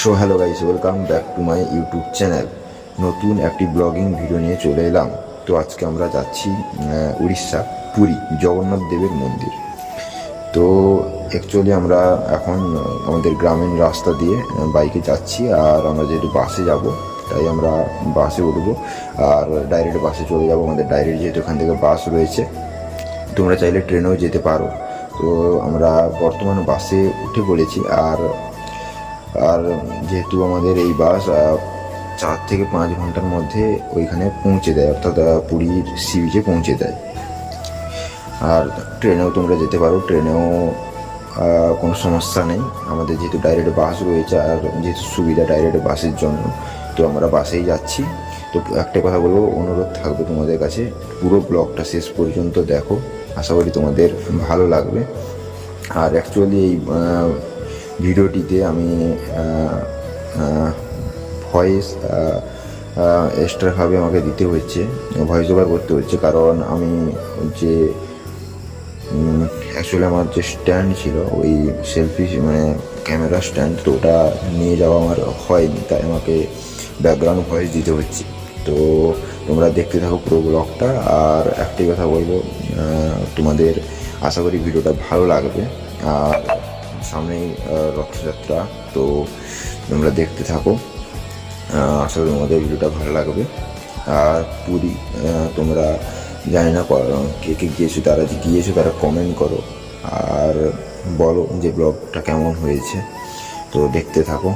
So hello guys, welcome back to my YouTube channel. নতুন একটি blogging video নিয়ে চলে এলাম। তো আজকে আমরা যাচ্ছি উড়িষ্যা, পুরী জগন্নাথ দেবের মন্দির। তো অ্যাকচুয়ালি আমরা এখন আমাদের গ্রামীণ রাস্তা দিয়ে বাইকে যাচ্ছি, আর আমরা যেহেতু বাসে যাব তাই আমরা বাসে উঠবো আর ডাইরেক্ট বাসে চলে যাব। আমাদের ডাইরেক্ট যেহেতু এখান থেকে বাস রয়েছে, তোমরা চাইলে ট্রেনেও যেতে পারো। তো আমরা বর্তমানে বাসে উঠে পড়েছি। আর আর যেহেতু আমাদের এই বাস 4 থেকে 5 ঘন্টার মধ্যে ওইখানে পৌঁছে দেয়, অর্থাৎ পুরীর সি বিচে পৌঁছে দেয়। আর ট্রেনেও তোমরা যেতে পারো, ট্রেনেও কোনো সমস্যা নেই। আমাদের যেহেতু ডাইরেক্ট বাস রয়েছে আর যেহেতু সুবিধা ডাইরেক্ট বাসের জন্য, তো আমরা বাসেই যাচ্ছি। তো একটা কথা বলবো, অনুরোধ থাকবে তোমাদের কাছে, পুরো ব্লগটা শেষ পর্যন্ত দেখো, আশা করি তোমাদের ভালো লাগবে। আর অ্যাকচুয়ালি এই ভিডিওটিতে আমি ভয়েস এক্সট্রাভাবে আমাকে দিতে হচ্ছে, ভয়েস ওভার করতে হচ্ছে, কারণ আমি যে অ্যাকচুয়ালি আমার যে স্ট্যান্ড ছিল, ওই সেলফি মানে ক্যামেরা স্ট্যান্ড, তো ওটা নিয়ে যাওয়া আমার হয়নি, তাই আমাকে ব্যাকগ্রাউন্ড ভয়েস দিতে হচ্ছে। তো তোমরা দেখতে থাকো পুরো ব্লগটা। আর একটাই কথা বলবো, তোমাদের আশা করি ভিডিওটা ভালো লাগবে। আর সামনেই রথযাত্রা, তো তোমরা দেখতে থাকো, আশা করি তোমাদের ভিডিওটা ভালো লাগবে। আর পুরী তোমরা জানি না কে কে গিয়েছো, তারা যে গিয়েছো তারা কমেন্ট করো আর বলো যে ব্লগটা কেমন হয়েছে। তো দেখতে থাকো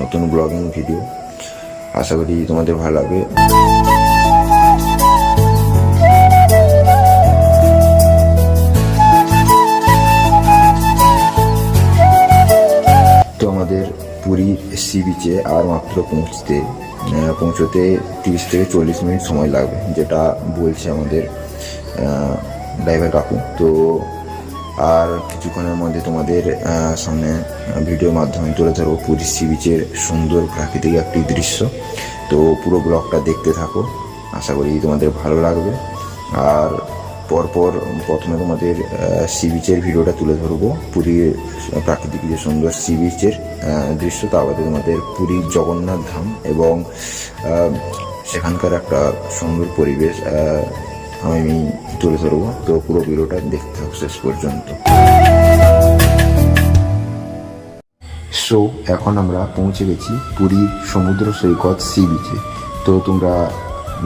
নতুন ব্লগিং ভিডিও, আশা করি তোমাদের ভালো লাগবে। তো আমাদের পুরী সি বিচে আর মাত্র পৌঁছতে 30 থেকে 40 মিনিট সময় লাগবে, যেটা বলছে আমাদের ড্রাইভার কাকু। তো আর কিছুক্ষণের মধ্যে তোমাদের সামনে ভিডিওর মাধ্যমে তুলে ধরবো পুরী সি বিচের সুন্দর প্রাকৃতিক একটি দৃশ্য। তো পুরো ব্লগটা দেখতে থাকো, আশা করি তোমাদের ভালো লাগবে। আর প্রথমে তোমাদের সি বিচের ভিডিওটা তুলে ধরবো, পুরীর প্রাকৃতিক যে সুন্দর সি বিচের দৃশ্য, তারপরে তোমাদের পুরীর জগন্নাথ ধাম এবং সেখানকার একটা সুন্দর পরিবেশ আমি তুলে ধরবো। তো পুরো ভিডিওটা দেখতে থাকো শেষ পর্যন্ত। সো এখন আমরা পৌঁছে গেছি পুরীর সমুদ্র সৈকত সি বিচে। তো তোমরা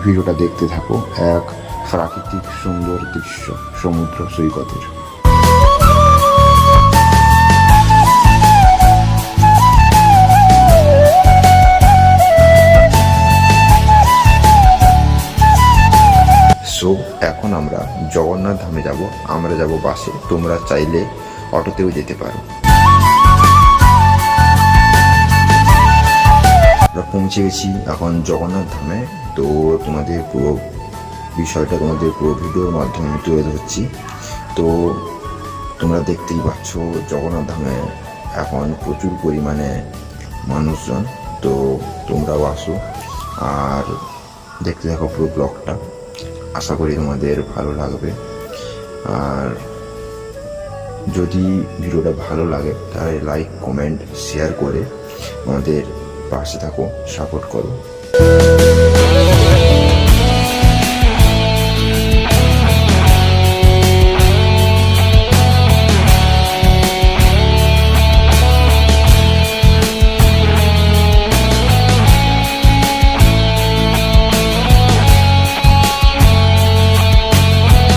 ভিডিওটা দেখতে থাকো, এক প্রাকৃতিক সুন্দর দৃশ্য সমুদ্র সৈকতের। সো এখন আমরা জগন্নাথ ধামে যাব। আমরা যাব বাসে, তোমরা চাইলে অটোতেও যেতে পারো। আমরা পৌঁছে গেছি এখন জগন্নাথ ধামে। তো তোমাদের পুরো বিষয়টা তোমাদের পুরো ভিডিওর মাধ্যমে আমি তুলে ধরছি। তো তোমরা দেখতেই পাচ্ছ জগন্নাথ ধামে এখন প্রচুর পরিমাণে মানুষজন। তো তোমরাও আসো আর দেখতে থাকো পুরো ব্লগটা, আশা করি তোমাদের ভালো লাগবে। আর যদি ভিডিওটা ভালো লাগে তাহলে লাইক, কমেন্ট, শেয়ার করে আমাদের পাশে থাকো, সাপোর্ট করো।